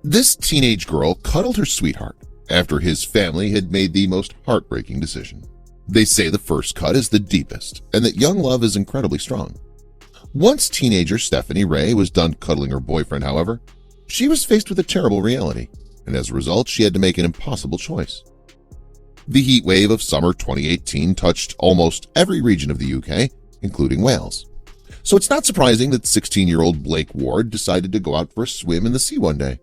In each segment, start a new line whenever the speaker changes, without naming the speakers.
This teenage girl cuddled her sweetheart after his family had made the most heartbreaking decision. They say the first cut is the deepest and that young love is incredibly strong. Once teenager Stephanie Ray was done cuddling her boyfriend, however, she was faced with a terrible reality, and as a result, she had to make an impossible choice. The heat wave of summer 2018 touched almost every region of the UK, including Wales. So it's not surprising that 16-year-old Blake Ward decided to go out for a swim in the sea one day.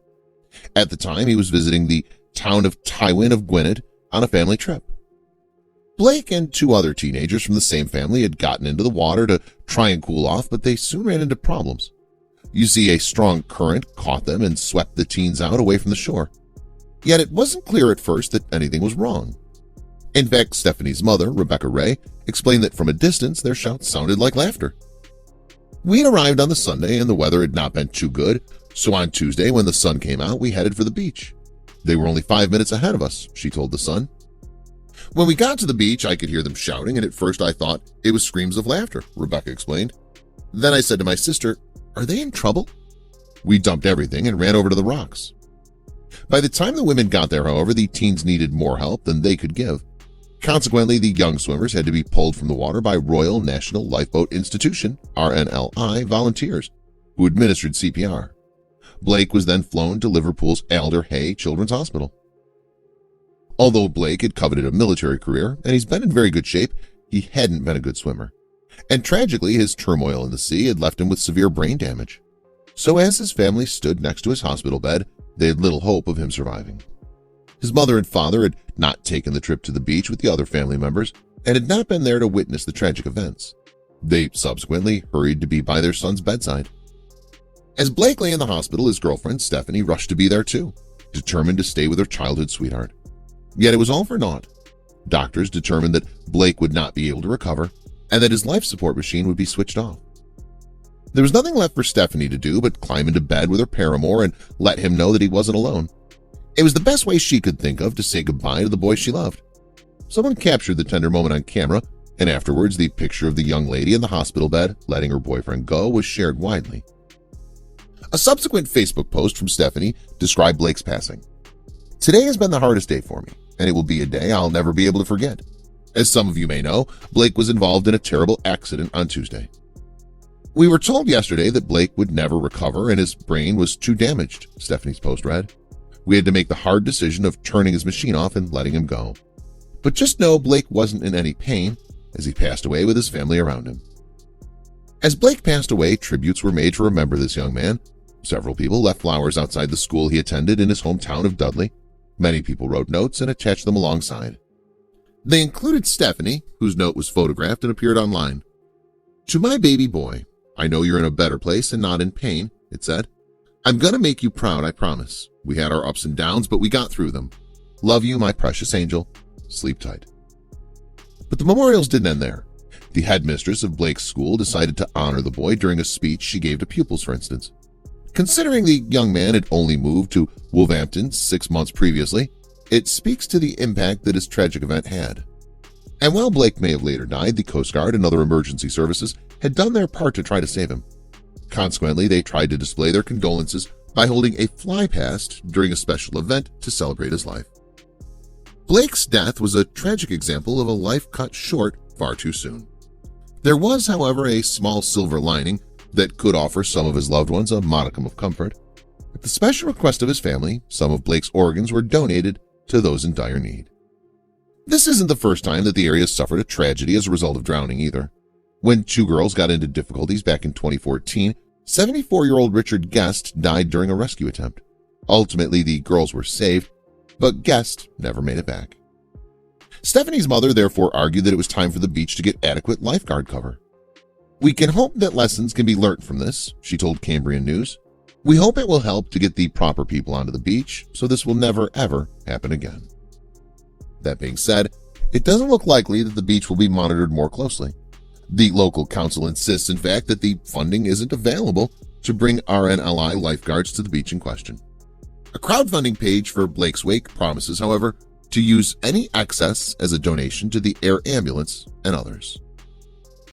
At the time, he was visiting the town of Tywin of Gwynedd on a family trip. Blake and two other teenagers from the same family had gotten into the water to try and cool off, but they soon ran into problems. You see, a strong current caught them and swept the teens out away from the shore. Yet it wasn't clear at first that anything was wrong. In fact, Stephanie's mother, Rebecca Ray, explained that from a distance their shouts sounded like laughter. We'd arrived on the Sunday and the weather had not been too good, so on Tuesday when the sun came out we headed for the beach. They were only 5 minutes ahead of us, she told The Sun. When we got to the beach I could hear them shouting, and at first I thought it was screams of laughter, Rebecca explained. Then I said to my sister, "Are they in trouble?" We dumped everything and ran over to the rocks. By the time the women got there, however, the teens needed more help than they could give. Consequently, the young swimmers had to be pulled from the water by Royal National Lifeboat Institution, RNLI, volunteers who administered CPR. Blake was then flown to Liverpool's Alder Hey Children's Hospital. Although Blake had coveted a military career, and he's been in very good shape, he hadn't been a good swimmer. And tragically, his turmoil in the sea had left him with severe brain damage. So as his family stood next to his hospital bed, they had little hope of him surviving. His mother and father had not taken the trip to the beach with the other family members and had not been there to witness the tragic events. They subsequently hurried to be by their son's bedside. As Blake lay in the hospital, his girlfriend, Stephanie, rushed to be there too, determined to stay with her childhood sweetheart. Yet it was all for naught. Doctors determined that Blake would not be able to recover and that his life support machine would be switched off. There was nothing left for Stephanie to do but climb into bed with her paramour and let him know that he wasn't alone. It was the best way she could think of to say goodbye to the boy she loved. Someone captured the tender moment on camera, and afterwards the picture of the young lady in the hospital bed letting her boyfriend go was shared widely. A subsequent Facebook post from Stephanie described Blake's passing. "Today has been the hardest day for me, and it will be a day I'll never be able to forget. As some of you may know, Blake was involved in a terrible accident on Tuesday. We were told yesterday that Blake would never recover and his brain was too damaged," Stephanie's post read. "We had to make the hard decision of turning his machine off and letting him go. But just know Blake wasn't in any pain as he passed away with his family around him." As Blake passed away, tributes were made to remember this young man. Several people left flowers outside the school he attended in his hometown of Dudley. Many people wrote notes and attached them alongside. They included Stephanie, whose note was photographed and appeared online. "To my baby boy, I know you're in a better place and not in pain," it said. "I'm gonna make you proud, I promise. We had our ups and downs, but we got through them. Love you, my precious angel. Sleep tight." But the memorials didn't end there. The headmistress of Blake's school decided to honor the boy during a speech she gave to pupils, for instance. Considering the young man had only moved to Wolverhampton 6 months previously, it speaks to the impact that his tragic event had. And while Blake may have later died, the Coast Guard and other emergency services had done their part to try to save him. Consequently, they tried to display their condolences by holding a fly past during a special event to celebrate his life. Blake's death was a tragic example of a life cut short far too soon. There was, however, a small silver lining that could offer some of his loved ones a modicum of comfort. At the special request of his family, some of Blake's organs were donated to those in dire need. This isn't the first time that the area suffered a tragedy as a result of drowning either. When two girls got into difficulties back in 2014, 74-year-old Richard Guest died during a rescue attempt. Ultimately, the girls were saved, but Guest never made it back. Stephanie's mother therefore argued that it was time for the beach to get adequate lifeguard cover. "We can hope that lessons can be learned from this," she told Cambrian News. "We hope it will help to get the proper people onto the beach so this will never ever happen again." That being said, it doesn't look likely that the beach will be monitored more closely. The local council insists, in fact, that the funding isn't available to bring RNLI lifeguards to the beach in question. A crowdfunding page for Blake's wake promises, however, to use any excess as a donation to the air ambulance and others.